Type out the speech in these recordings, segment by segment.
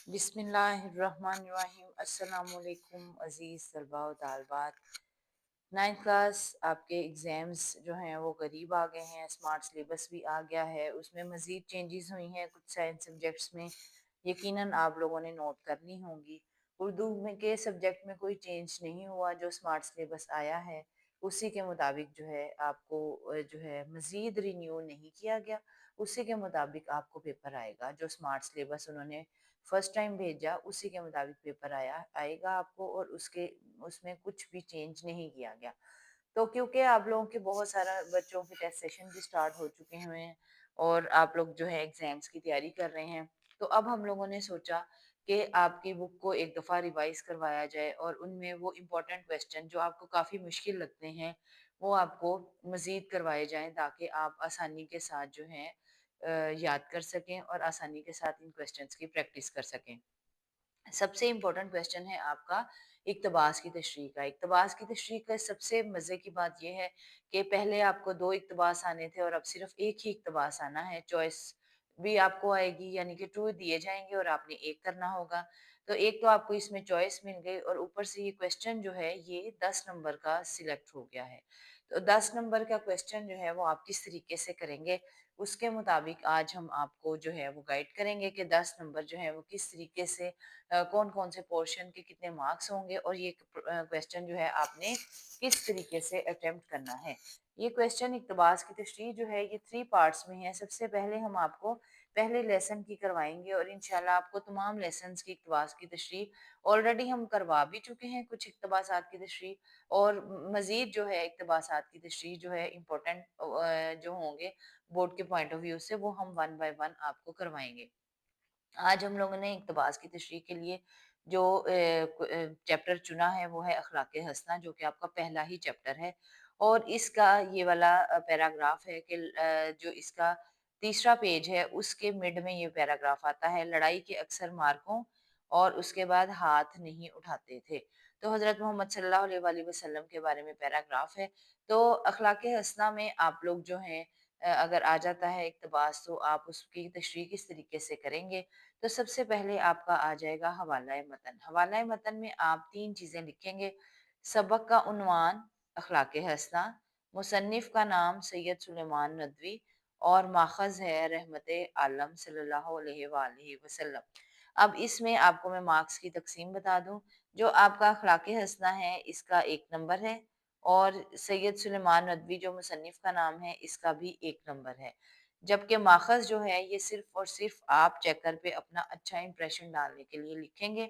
بسم اللہ الرحمن الرحیم۔ السلام علیکم عزیز طلباء و طالبات۔ 9th کلاس آپ کے ایگزامز جو ہیں وہ قریب آ گئے ہیں، اسمارٹ سلیبس بھی آ گیا ہے، اس میں مزید چینجز ہوئی ہیں کچھ سائنس سبجیکٹس میں، یقیناً آپ لوگوں نے نوٹ کرنی ہوں گی۔ اردو میں کے سبجیکٹ میں کوئی چینج نہیں ہوا، جو اسمارٹ سلیبس آیا ہے اسی کے مطابق جو ہے آپ کو جو ہے مزید رینیو نہیں کیا گیا، اسی کے مطابق آپ کو پیپر آئے گا۔ جو اسمارٹ سلیبس انہوں نے فرسٹ ٹائم بھیجا اسی کے مطابق پیپر آئے گا آپ کو، اور اس میں کچھ بھی چینج نہیں کیا گیا۔ تو کیونکہ آپ لوگوں کے بہت سارا بچوں کے ٹیسٹ سیشن بھی سٹارٹ ہو چکے ہوئے ہیں اور آپ لوگ جو ہے ایگزامس کی تیاری کر رہے ہیں، تو اب ہم لوگوں نے سوچا کہ آپ کی بک کو ایک دفعہ ریوائز کروایا جائے اور ان میں وہ امپورٹنٹ کویسچن جو آپ کو کافی مشکل لگتے ہیں وہ آپ کو مزید کروائے جائیں، تاکہ آپ آسانی کے ساتھ جو ہیں یاد کر سکیں اور آسانی کے ساتھ ان کویسچنس کی پریکٹس کر سکیں۔ سب سے امپورٹنٹ کویسچن ہے آپ کا اقتباس کی تشریح کا۔ اقتباس کی تشریح کا سب سے مزے کی بات یہ ہے کہ پہلے آپ کو 2 اقتباس آنے تھے اور اب صرف ایک ہی اقتباس آنا ہے۔ چوائس بھی آپ کو آئے گی، یعنی کہ 2 دیے جائیں گے اور آپ نے ایک کرنا ہوگا۔ تو ایک تو آپ کو اس میں چوائس مل گئی، اور اوپر سے یہ کویسچن جو ہے یہ 10 نمبر کا سلیکٹ ہو گیا ہے۔ تو 10 نمبر کا کویسچن جو ہے وہ آپ کس طریقے سے کریں گے، اس کے مطابق آج ہم آپ کو جو ہے وہ گائیڈ کریں گے کہ 10 نمبر جو ہے وہ کس طریقے سے کون کون سے پورشن کے کتنے مارکس ہوں گے، اور یہ کویسچن جو ہے آپ نے کس طریقے سے اٹیمپٹ کرنا ہے۔ یہ کویسچن اقتباس کی تشریح جو ہے یہ 3 پارٹس میں ہے۔ سب سے پہلے ہم آپ کو پہلے لیسن کی کروائیں گے، اور انشاءاللہ آپ کو تمام لیسنز کی اقتباس کی تشریح آلریڈی ہم کروا بھی چکے ہیں، کچھ اقتباسات کی تشریح، اور مزید جو ہے اقتباسات کی تشریح جو ہے امپورٹنٹ جو ہوں گے بورڈ کے پوائنٹ آف ویو سے، وہ ہم 1 بائی 1 آپ کو کروائیں گے۔ آج ہم لوگوں نے اقتباس کی تشریح کے لیے جو چیپٹر چنا ہے وہ ہے اخلاق حسنہ، جو کہ آپ کا پہلا ہی چیپٹر ہے، اور اس کا یہ والا پیراگراف ہے کہ جو اس کا تیسرا پیج ہے اس کے مڈ میں یہ پیراگراف آتا ہے، لڑائی کے اکثر مارکوں اور اس کے بعد ہاتھ نہیں اٹھاتے تھے۔ تو حضرت محمد صلی اللہ علیہ وآلہ وسلم کے بارے میں پیراگراف ہے۔ تو اخلاق حسنہ میں آپ لوگ جو ہیں اگر آ جاتا ہے اقتباس تو آپ اس کی تشریح کس طریقے سے کریں گے۔ تو سب سے پہلے آپ کا آ جائے گا حوالہ متن۔ حوالہ متن میں آپ 3 چیزیں لکھیں گے: سبق کا عنوان اخلاق حسنہ، مصنف کا نام سید سلیمان ندوی، اور ماخذ ہے رحمت عالم صلی اللہ علیہ وآلہ وسلم۔ اب اس میں آپ کو میں مارکس کی تقسیم بتا دوں۔ جو آپ کا اخلاق حسنہ ہے اس کا 1 نمبر ہے، اور سید سلیمان ندوی جو مصنف کا نام ہے اس کا بھی 1 نمبر ہے، جبکہ ماخذ جو ہے یہ صرف اور صرف آپ چیکر پہ اپنا اچھا امپریشن ڈالنے کے لیے لکھیں گے۔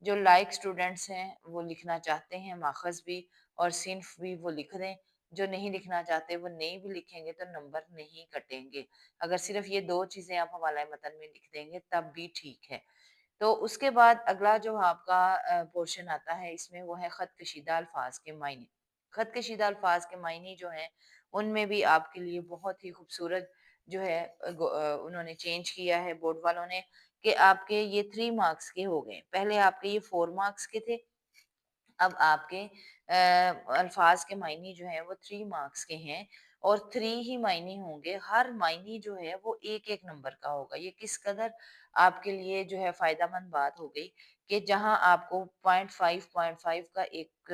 جو لائک سٹوڈنٹس ہیں وہ لکھنا چاہتے ہیں ماخذ بھی اور صنف بھی، وہ لکھ دیں۔ جو نہیں لکھنا چاہتے وہ نہیں بھی لکھیں گے تو نمبر نہیں کٹیں گے۔ اگر صرف یہ 2 چیزیں آپ حوالہ متن میں لکھ دیں گے تب بھی ٹھیک ہے۔ تو اس کے بعد اگلا جو آپ کا پورشن آتا ہے اس میں وہ ہے خط کشیدہ الفاظ کے معنی۔ خط کشیدہ الفاظ کے معنی جو ہیں ان میں بھی آپ کے لیے بہت ہی خوبصورت جو ہے انہوں نے چینج کیا ہے بورڈ والوں نے، کہ آپ کے یہ 3 مارکس کے ہو گئے۔ پہلے آپ کے یہ 4 مارکس کے تھے، اب آپ کے الفاظ کے معنی جو ہیں وہ 3 مارکس کے ہیں، اور 3 ہی معنی ہوں گے۔ ہر معنی جو ہے وہ 1 نمبر کا ہوگا۔ یہ کس قدر آپ کے لیے جو ہے فائدہ مند بات ہو گئی کہ جہاں آپ کو 0.5 کا ایک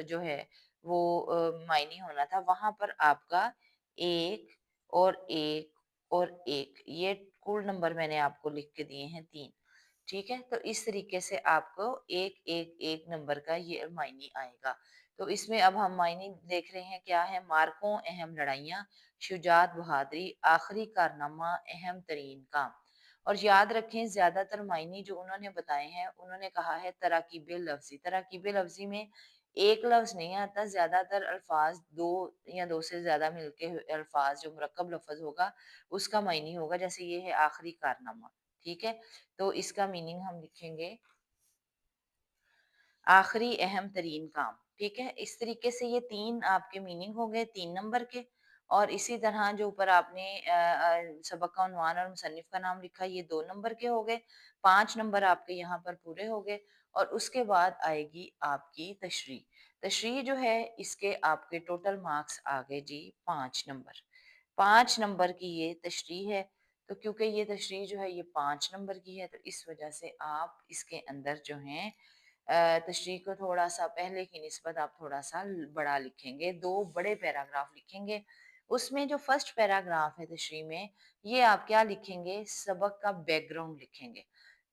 جو ہے وہ معنی ہونا تھا، وہاں پر آپ کا 1 اور 1 اور 1، یہ کل نمبر میں نے آپ کو لکھ کے دیے ہیں 3۔ ٹھیک ہے، تو اس طریقے سے آپ کو 1 نمبر کا یہ معنی آئے گا۔ تو اس میں اب ہم معنی دیکھ رہے ہیں کیا ہے: مارکوں، اہم لڑائیاں، شجاعت بہادری، آخری کارنامہ، اہم ترین کام۔ اور یاد رکھیں زیادہ تر معنی جو انہوں نے بتائے ہیں انہوں نے کہا ہے تراکیب لفظی۔ تراکیب لفظی میں ایک لفظ نہیں آتا، زیادہ تر الفاظ 2 یا 2 سے زیادہ مل کے الفاظ جو مرکب لفظ ہوگا اس کا معنی ہوگا، جیسے یہ ہے آخری کارنامہ۔ ٹھیک ہے، تو اس کا میننگ ہم لکھیں گے آخری اہم ترین کام۔ ٹھیک ہے، اس طریقے سے یہ 3 آپ کے میننگ ہو گئے 3 نمبر کے، اور اسی طرح جو اوپر آپ نے سبق کا عنوان اور مصنف کا نام لکھا یہ 2 نمبر کے ہو گئے، 5 نمبر آپ کے یہاں پر پورے ہو گئے۔ اور اس کے بعد آئے گی آپ کی تشریح۔ تشریح جو ہے اس کے آپ کے ٹوٹل مارکس آ گئے جی 5 نمبر۔ 5 نمبر کی یہ تشریح ہے۔ تو کیونکہ یہ تشریح جو ہے یہ 5 نمبر کی ہے، تو اس وجہ سے آپ اس کے اندر جو ہیں تشریح کو تھوڑا سا پہلے کی نسبت آپ تھوڑا سا بڑا لکھیں گے، 2 بڑے پیراگراف لکھیں گے۔ اس میں جو فرسٹ پیراگراف ہے تشریح میں، یہ آپ کیا لکھیں گے؟ سبق کا بیک گراؤنڈ لکھیں گے۔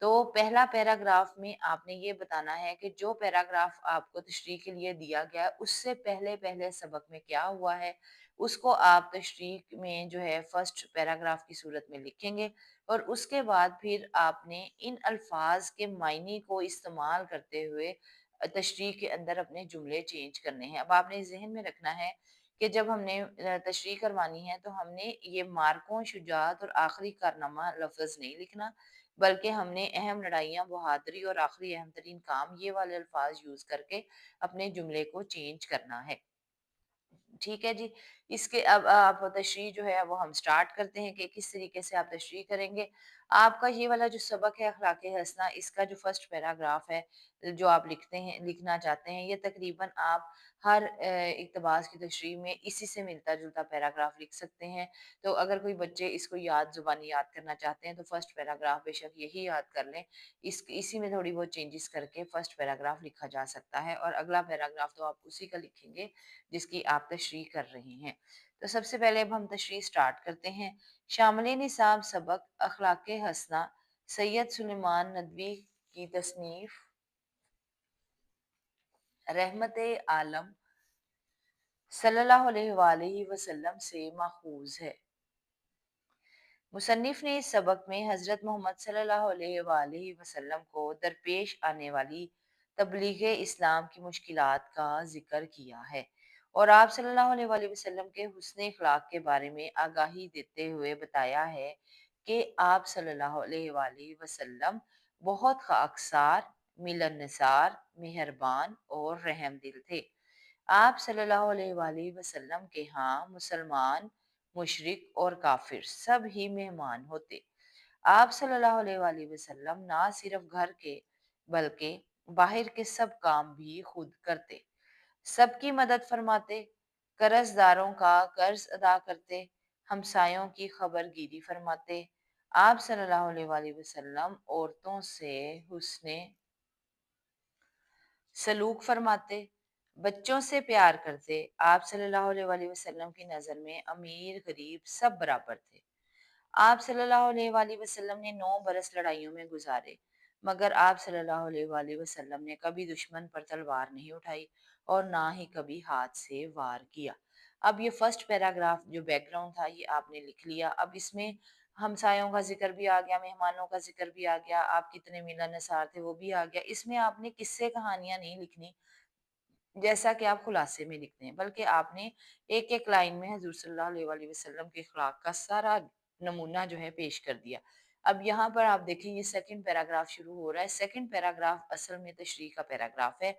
تو پہلا پیراگراف میں آپ نے یہ بتانا ہے کہ جو پیراگراف آپ کو تشریح کے لیے دیا گیا ہے اس سے پہلے پہلے سبق میں کیا ہوا ہے، اس کو آپ تشریح میں جو ہے فرسٹ پیراگراف کی صورت میں لکھیں گے، اور اس کے بعد پھر آپ نے ان الفاظ کے معنی کو استعمال کرتے ہوئے تشریح کے اندر اپنے جملے چینج کرنے ہیں۔ اب آپ نے ذہن میں رکھنا ہے کہ جب ہم نے تشریح کروانی ہے تو ہم نے یہ مارکوں، شجاعت اور آخری کارنامہ لفظ نہیں لکھنا، بلکہ ہم نے اہم لڑائیاں، بہادری اور آخری اہم ترین کام، یہ والے الفاظ یوز کر کے اپنے جملے کو چینج کرنا ہے۔ ٹھیک ہے جی، اس کے اب آپ تشریح جو ہے وہ ہم سٹارٹ کرتے ہیں کہ کس طریقے سے آپ تشریح کریں گے۔ آپ کا یہ والا جو سبق ہے اخلاق حسنہ، اس کا جو فرسٹ پیراگراف ہے جو آپ لکھتے ہیں، لکھنا چاہتے ہیں، یہ تقریباً آپ ہر اقتباس کی تشریح میں اسی سے ملتا جلتا پیراگراف لکھ سکتے ہیں۔ تو اگر کوئی بچے اس کو زبانی یاد کرنا چاہتے ہیں تو فرسٹ پیراگراف بے شک یہی یاد کر لیں، اسی میں تھوڑی بہت چینجز کر کے فرسٹ پیراگراف لکھا جا سکتا ہے، اور اگلا پیراگراف تو آپ اسی کا لکھیں گے جس کی آپ تشریح کر رہے ہیں۔ تو سب سے پہلے اب ہم تشریح سٹارٹ کرتے ہیں۔ شامل نصاب سبق اخلاق حسنہ سید سلیمان ندوی کی تصنیف رحمت عالم صلی اللہ علیہ وآلہ وسلم سے ماخوذ ہے۔ مصنف نے اس سبق میں حضرت محمد صلی اللہ علیہ وآلہ وسلم کو درپیش آنے والی تبلیغ اسلام کی مشکلات کا ذکر کیا ہے، اور آپ صلی اللہ علیہ وآلہ وسلم کے حسن اخلاق کے بارے میں آگاہی دیتے ہوئے بتایا ہے کہ آپ صلی اللہ علیہ وآلہ وسلم بہت خاکسار، ملنسار، مہربان اور رحم دل تھے۔ آپ صلی اللہ علیہ وآلہ وسلم کے ہاں مسلمان، مشرک اور کافر سب ہی مہمان ہوتے۔ آپ صلی اللہ علیہ وآلہ وسلم نہ صرف گھر کے بلکہ باہر کے سب کام بھی خود کرتے، سب کی مدد فرماتے، قرض داروں کا قرض ادا کرتے، ہمسایوں کی خبر گیری فرماتے۔ آپ صلی اللہ علیہ وآلہ وسلم عورتوں سے حسن سلوک فرماتے، بچوں سے پیار کرتے۔ آپ صلی اللہ علیہ وآلہ وسلم کی نظر میں امیر غریب سب برابر تھے۔ آپ صلی اللہ علیہ وآلہ وسلم نے 9 برس لڑائیوں میں گزارے، مگر آپ صلی اللہ علیہ وآلہ وسلم نے کبھی دشمن پر تلوار نہیں اٹھائی اور نہ ہی کبھی ہاتھ سے وار کیا۔ اب یہ فرسٹ پیراگراف جو بیک گراؤنڈ تھا یہ آپ نے لکھ لیا۔ اب اس میں ہمسایوں کا ذکر بھی آ گیا، مہمانوں کا ذکر بھی آ گیا، آپ کتنے ملن نثار تھے وہ بھی آ گیا۔ اس میں آپ نے قصے کہانیاں نہیں لکھنی جیسا کہ آپ خلاصے میں لکھتے ہیں، بلکہ آپ نے ایک ایک لائن میں حضور صلی اللہ علیہ وآلہ وسلم کے اخلاق کا سارا نمونہ جو ہے پیش کر دیا۔ اب یہاں پر آپ دیکھیں یہ سیکنڈ پیراگراف شروع ہو رہا ہے۔ سیکنڈ پیراگراف اصل میں تشریح کا پیراگراف ہے۔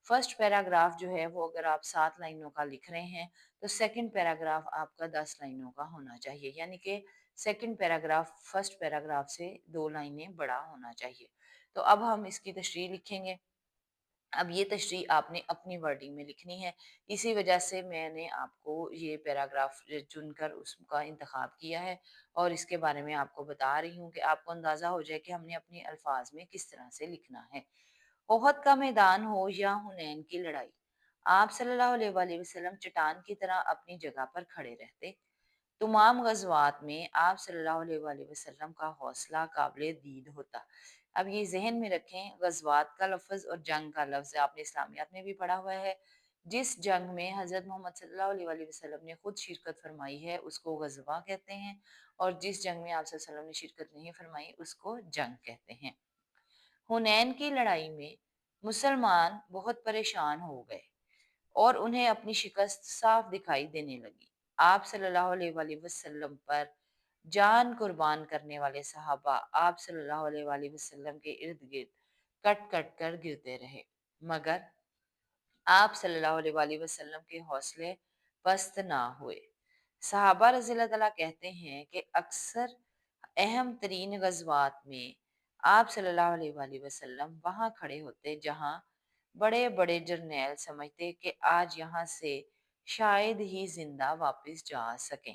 فرسٹ پیراگراف جو ہے وہ اگر آپ 7 لائنوں کا لکھ رہے ہیں تو سیکنڈ پیراگراف آپ کا 10 لائنوں کا ہونا چاہیے، یعنی کہ سیکنڈ پیراگراف فرسٹ پیراگراف سے 2 لائنیں بڑا ہونا چاہیے۔ تو اب ہم اس کی تشریح لکھیں گے۔ اب یہ تشریح آپ نے اپنی ورڈنگ میں لکھنی ہے، اسی وجہ سے میں نے آپ کو یہ پیراگراف چن کر اس کا انتخاب کیا ہے، اور اس کے بارے میں آپ کو بتا رہی ہوں کہ آپ کو اندازہ ہو جائے کہ ہم نے اپنے الفاظ میں کس طرح سے لکھنا ہے۔ احد کا میدان ہو یا حنین کی لڑائی، آپ صلی اللہ علیہ وآلہ وسلم چٹان کی طرح اپنی جگہ پر کھڑے رہتے۔ تمام غزوات میں آپ صلی اللہ علیہ وآلہ وسلم کا حوصلہ قابل دید ہوتا۔ اب یہ ذہن میں رکھیں، غزوات کا لفظ اور جنگ کا لفظ آپ نے اسلامیات میں بھی پڑھا ہوا ہے۔ جس جنگ میں حضرت محمد صلی اللہ علیہ وآلہ وسلم نے خود شرکت فرمائی ہے اس کو غزوہ کہتے ہیں، اور جس جنگ میں آپ صلی اللہ علیہ وسلم نے شرکت نہیں فرمائی اس کو جنگ کہتے ہیں۔ حنین کی لڑائی میں مسلمان بہت پریشان ہو گئے اور انہیں اپنی شکست صاف دکھائی دینے لگی۔ آپ صلی اللہ علیہ وآلہ وسلم پر جان قربان کرنے والے صحابہ آپ صلی اللہ علیہ وآلہ وسلم کے ارد گرد کٹ کٹ کر گرتے رہے، مگر آپ صلی اللہ علیہ وآلہ وسلم کے حوصلے پست نہ ہوئے۔ صحابہ رضی اللہ تعالیٰ کہتے ہیں کہ اکثر اہم ترین غزوات میں آپ صلی اللہ علیہ وآلہ وسلم وہاں کھڑے ہوتے جہاں بڑے بڑے جرنیل سمجھتے کہ آج یہاں سے شاید ہی زندہ واپس جا سکیں،